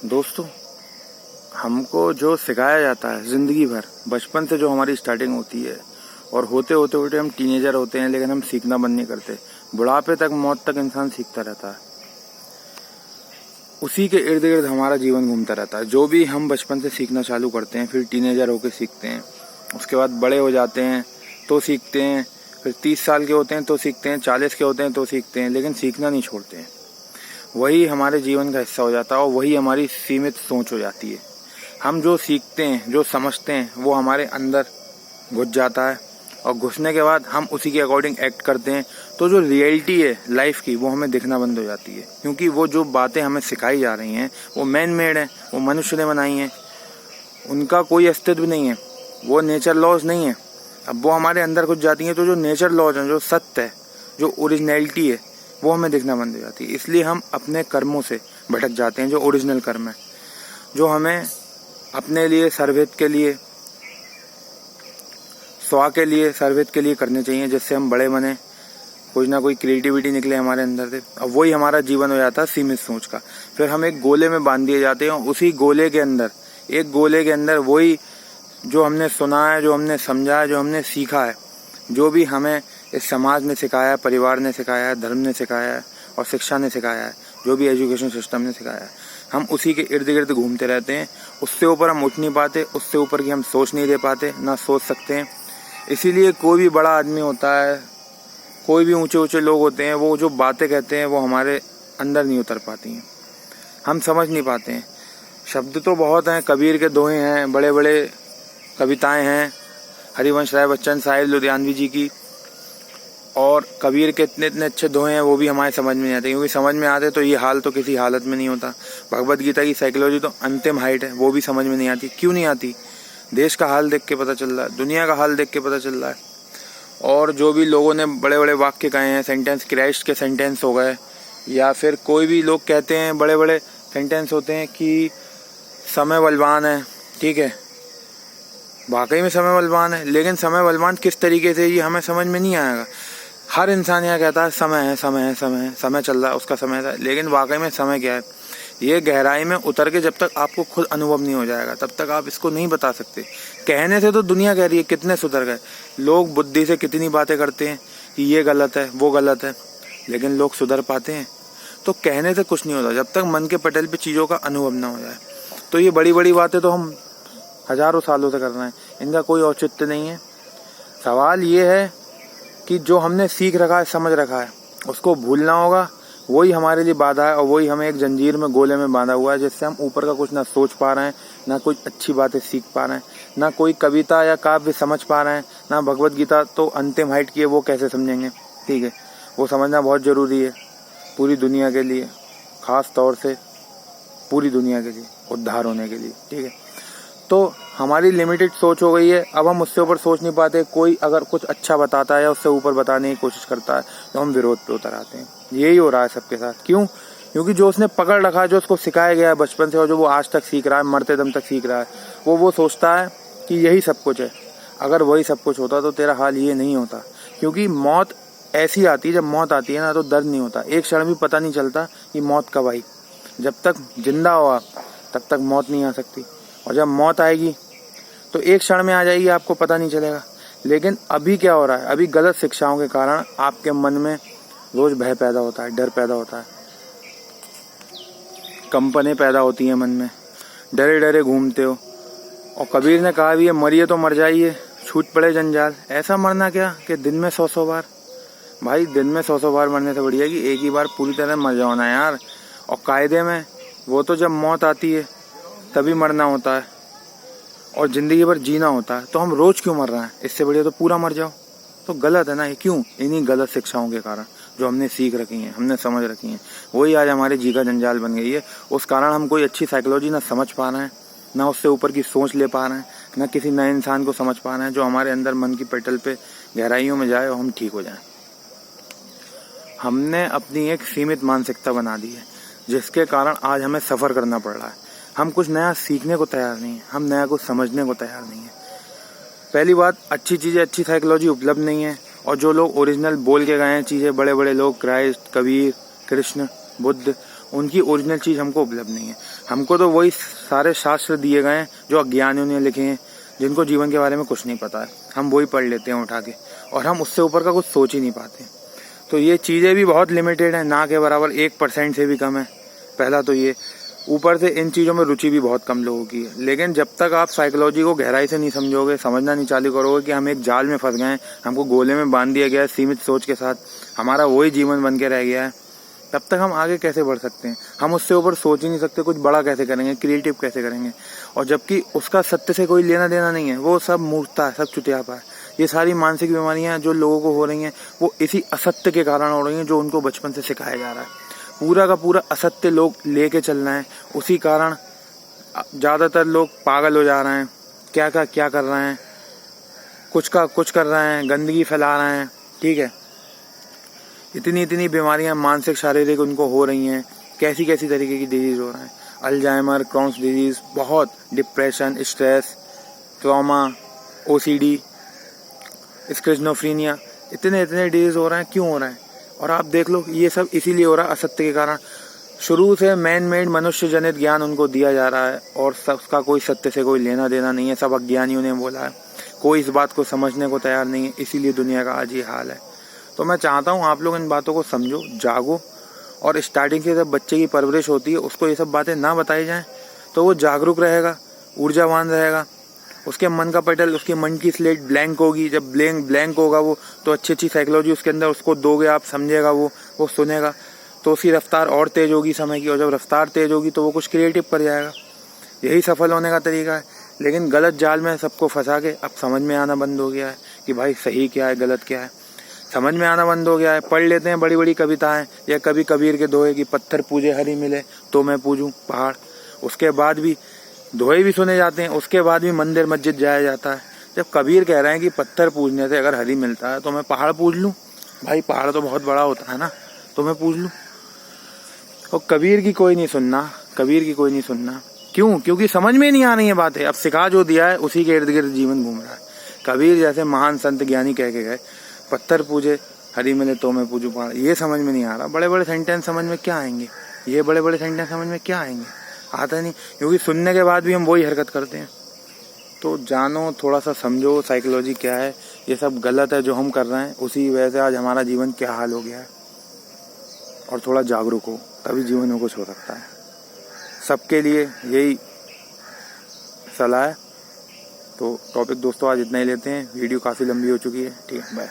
दोस्तों, हमको जो सिखाया जाता है ज़िंदगी भर, बचपन से जो हमारी स्टार्टिंग होती है और होते होते हम टीनेजर होते हैं, लेकिन हम सीखना बंद नहीं करते। बुढ़ापे तक, मौत तक इंसान सीखता रहता है। उसी के इर्द गिर्द हमारा जीवन घूमता रहता है। जो भी हम बचपन से सीखना चालू करते हैं, फिर टीनेजर होकर सीखते हैं, उसके बाद बड़े हो जाते हैं तो सीखते हैं, फिर 30 साल के होते हैं तो सीखते हैं, 40 के होते हैं तो सीखते हैं, लेकिन सीखना नहीं छोड़ते हैं। वही हमारे जीवन का हिस्सा हो जाता है और वही हमारी सीमित सोच हो जाती है। हम जो सीखते हैं, जो समझते हैं, वो हमारे अंदर घुस जाता है और घुसने के बाद हम उसी के अकॉर्डिंग एक्ट करते हैं। तो जो रियलिटी है लाइफ की, वो हमें दिखना बंद हो जाती है, क्योंकि वो जो बातें हमें सिखाई जा रही हैं वो मैन मेड हैं, वो मनुष्य ने बनाई हैं, उनका कोई अस्तित्व नहीं है, वो नेचर लॉज नहीं है। अब वो हमारे अंदर घुस जाती हैं तो जो नेचर लॉज हैं, जो सत्य है, जो ओरिजिनलिटी है, वो हमें दिखना बंद हो जाती है। इसलिए हम अपने कर्मों से भटक जाते हैं, जो ओरिजिनल कर्म है, जो हमें अपने लिए, सर्वहित के लिए, स्व के लिए, सर्वहित के लिए करने चाहिए, जिससे हम बड़े बने, कुछ ना कोई क्रिएटिविटी निकले हमारे अंदर से। अब वही हमारा जीवन हो जाता है सीमित सोच का। फिर हम एक गोले में बांध दिए जाते हैं, उसी गोले के अंदर, एक गोले के अंदर वही जो हमने सुना है, जो हमने समझा है, जो हमने सीखा है, जो भी हमें इस समाज ने सिखाया है, परिवार ने सिखाया है, धर्म ने सिखाया है और शिक्षा ने सिखाया है, जो भी एजुकेशन सिस्टम ने सिखाया है, हम उसी के इर्द गिर्द घूमते रहते हैं। उससे ऊपर हम उठ नहीं पाते, उससे ऊपर की हम सोच नहीं दे पाते, ना सोच सकते हैं। इसीलिए कोई भी बड़ा आदमी होता है, कोई भी ऊंचे ऊंचे लोग होते हैं, वो जो बातें कहते हैं वो हमारे अंदर नहीं उतर पाती हैं, हम समझ नहीं पाते हैं। शब्द तो बहुत हैं, कबीर के दोहे हैं, बड़े बड़े कविताएं हैं, हरिवंश राय बच्चन साहिब लुधियानवी जी की, और कबीर के इतने इतने अच्छे दोहे हैं, वो भी हमारे समझ में नहीं आते, क्योंकि समझ में आते तो ये हाल तो किसी हालत में नहीं होता। भगवत गीता की साइकोलॉजी तो अंतिम हाइट है, वो भी समझ में नहीं आती। क्यों नहीं आती? देश का हाल देख के पता चल रहा है, दुनिया का हाल देख के पता चल रहा है। और जो भी लोगों ने बड़े बड़े वाक्य कहे हैं, सेंटेंस, क्राइस्ट के सेंटेंस हो गए, या फिर कोई भी लोग कहते हैं, बड़े बड़े सेंटेंस होते हैं कि समय बलवान है। ठीक है, वाकई में समय बलवान है, लेकिन समय बलवान किस तरीके से, ये हमें समझ में नहीं आएगा। हर इंसान यहाँ कहता है समय है, समय है, समय है, समय चल रहा है, उसका समय है, लेकिन वाकई में समय क्या है, ये गहराई में उतर के जब तक आपको खुद अनुभव नहीं हो जाएगा, तब तक आप इसको नहीं बता सकते। कहने से तो दुनिया कह रही है, कितने सुधर गए लोग, बुद्धि से कितनी बातें करते हैं कि ये गलत है, वो गलत है, लेकिन लोग सुधर पाते हैं? तो कहने से कुछ नहीं होता जब तक मन के पटल पे चीज़ों का अनुभव ना हो जाए। तो ये बड़ी बड़ी बातें तो हम हजारों सालों से कर रहे हैं, इनका कोई औचित्य नहीं है। सवाल ये है कि जो हमने सीख रखा है, समझ रखा है, उसको भूलना होगा। वही हमारे लिए बाधा है और वही हमें एक जंजीर में, गोले में बांधा हुआ है, जिससे हम ऊपर का कुछ ना सोच पा रहे हैं, ना कोई अच्छी बातें सीख पा रहे हैं, ना कोई कविता या काव्य समझ पा रहे हैं, ना भगवत गीता तो अंतिम हाइट की है, वो कैसे समझेंगे? ठीक है, वो समझना बहुत ज़रूरी है पूरी दुनिया के लिए, ख़ास तौर से पूरी दुनिया के लिए उद्धार होने के लिए। ठीक है, तो हमारी लिमिटेड सोच हो गई है, अब हम उससे ऊपर सोच नहीं पाते। कोई अगर कुछ अच्छा बताता है या उससे ऊपर बताने की कोशिश करता है तो हम विरोध पे उतर आते हैं। यही हो रहा है सबके साथ। क्यों? क्योंकि जो उसने पकड़ रखा है, जो उसको सिखाया गया है बचपन से और जो वो आज तक सीख रहा है, मरते दम तक सीख रहा है, वो सोचता है कि यही सब कुछ है। अगर वही सब कुछ होता तो तेरा हाल ये नहीं होता। क्योंकि मौत ऐसी आती है, जब मौत आती है ना तो दर्द नहीं होता, एक क्षण भी पता नहीं चलता कि मौत कब आई। जब तक जिंदा हुआ तब तक मौत नहीं आ सकती, और जब मौत आएगी तो एक क्षण में आ जाएगी, आपको पता नहीं चलेगा। लेकिन अभी क्या हो रहा है, अभी गलत शिक्षाओं के कारण आपके मन में रोज भय पैदा होता है, डर पैदा होता है, कंपनें पैदा होती हैं मन में, डरे डरे घूमते हो। और कबीर ने कहा भी है, मरिए तो मर जाइए, छूट पड़े जंजाल। ऐसा मरना क्या कि दिन में 100 बार। भाई, दिन में 100 बार मरने से बढ़िया कि एक ही बार पूरी तरह मर जाओ ना यार। और कायदे में वो तो जब मौत आती है तभी मरना होता है, और जिंदगी भर जीना होता है। तो हम रोज क्यों मर रहे हैं? इससे बढ़िया तो पूरा मर जाओ। तो गलत है ना ये। क्यों? इन्हीं गलत शिक्षाओं के कारण जो हमने सीख रखी हैं, हमने समझ रखी हैं, वही आज हमारे जी का जंजाल बन गई है। उस कारण हम कोई अच्छी साइकोलॉजी ना समझ पा रहे हैं, ना उससे ऊपर की सोच ले पा रहे हैं, ना किसी नए इंसान को समझ पा रहे हैं जो हमारे अंदर मन की पटल पे गहराइयों में जाए और हम ठीक हो जाएं। हमने अपनी एक सीमित मानसिकता बना दी है, जिसके कारण आज हमें सफ़र करना पड़ रहा है। हम कुछ नया सीखने को तैयार नहीं है, हम नया कुछ समझने को तैयार नहीं है। पहली बात, अच्छी चीज़ें, अच्छी साइकोलॉजी उपलब्ध नहीं है। और जो लोग ओरिजिनल बोल के गए हैं चीज़ें, बड़े बड़े लोग, क्राइस्ट, कबीर, कृष्ण, बुद्ध, उनकी ओरिजिनल चीज़ हमको उपलब्ध नहीं है। हमको तो वही सारे शास्त्र दिए गए हैं जो अज्ञानियों ने लिखे हैं, जिनको जीवन के बारे में कुछ नहीं पता है। हम वही पढ़ लेते हैं उठा के, और हम उससे ऊपर का कुछ सोच ही नहीं पाते। तो ये चीज़ें भी बहुत लिमिटेड हैं, ना के बराबर, 1% से भी कम है। पहला तो ये, ऊपर से इन चीज़ों में रुचि भी बहुत कम लोगों की है। लेकिन जब तक आप साइकोलॉजी को गहराई से नहीं समझोगे, समझना नहीं चालू करोगे कि हम एक जाल में फंस गए हैं, हमको गोले में बांध दिया गया है सीमित सोच के साथ, हमारा वही जीवन बन के रह गया है, तब तक हम आगे कैसे बढ़ सकते हैं? हम उससे ऊपर सोच ही नहीं सकते, कुछ बड़ा कैसे करेंगे, क्रिएटिव कैसे करेंगे? और जबकि उसका सत्य से कोई लेना देना नहीं है, वो सब मूर्खता है, सब चुतियापा है। ये सारी मानसिक बीमारियां जो लोगों को हो रही हैं, वो इसी असत्य के कारण हो रही हैं जो उनको बचपन से सिखाया जा रहा है। पूरा का पूरा असत्य लोग लेके चल रहे हैं, उसी कारण ज़्यादातर लोग पागल हो जा रहे हैं। क्या कर रहे हैं, कुछ का कुछ कर रहे हैं, गंदगी फैला रहे हैं, ठीक है। इतनी बीमारियां मानसिक शारीरिक उनको हो रही हैं, कैसी तरीके की डिजीज़ हो रहे हैं, अल्जाइमर, क्रॉन्स डिजीज़, बहुत depression, stress, trauma, OCD, schizophrenia, इतने डिजीज़ हो रहे हैं। क्यों हो रहे हैं? और आप देख लो, ये सब इसीलिए हो रहा है असत्य के कारण। शुरू से मैन मेड मनुष्य जनित ज्ञान उनको दिया जा रहा है, और सबका कोई सत्य से कोई लेना देना नहीं है, सब अज्ञानियों ने बोला है, कोई इस बात को समझने को तैयार नहीं है, इसीलिए दुनिया का आज ये हाल है। तो मैं चाहता हूँ आप लोग इन बातों को समझो, जागो, और स्टार्टिंग से जब बच्चे की परवरिश होती है उसको ये सब बातें ना बताई जाएं, तो वो जागरूक रहेगा, ऊर्जावान रहेगा, उसके मन का पटल, उसके मन की स्लेट ब्लैंक होगी। जब ब्लैंक होगा वो, तो अच्छी साइकोलॉजी उसके अंदर उसको दोगे आप, समझेगा, वो सुनेगा, तो उसकी रफ्तार और तेज होगी समय की, और जब रफ्तार तेज होगी तो वो कुछ क्रिएटिव कर जाएगा। यही सफल होने का तरीका है। लेकिन गलत जाल में सबको फंसा के अब समझ में आना बंद हो गया है कि भाई सही क्या है, गलत क्या है, समझ में आना बंद हो गया है। पढ़ लेते हैं बड़ी कविताएं, या कभी कबीर के दोहे कि पत्थर पूजे हरी मिले तो मैं पूजूं पहाड़। उसके बाद भी दोहे भी सुने जाते हैं, उसके बाद भी मंदिर मस्जिद जाया जाता है। जब कबीर कह रहे हैं कि पत्थर पूजने से अगर हरी मिलता है तो मैं पहाड़ पूज लूं, भाई पहाड़ तो बहुत बड़ा होता है ना, तो मैं पूज लूं। और कबीर की कोई नहीं सुनना, क्यों? क्योंकि समझ में नहीं आ रही है बातें। अब सिखा जो दिया है उसी के इर्द गिर्द जीवन घूम रहा है। कबीर जैसे महान संत ज्ञानी कह के गए, पत्थर पूजे हरी मिले तो मैं पूजूं पहाड़, ये समझ में नहीं आ रहा। बड़े सेंटेंस समझ में क्या आएंगे? ये बड़े सेंटेंस समझ में क्या आएंगे? आता नहीं, क्योंकि सुनने के बाद भी हम वही हरकत करते हैं। तो जानो, थोड़ा सा समझो साइकोलॉजी क्या है, ये सब गलत है जो हम कर रहे हैं, उसी वजह से आज हमारा जीवन क्या हाल हो गया है। और थोड़ा जागरूक हो, तभी जीवन में कुछ हो सकता है। सबके लिए यही सलाह है। तो टॉपिक दोस्तों आज इतना ही लेते हैं, वीडियो काफ़ी लंबी हो चुकी है, ठीक है, बाय।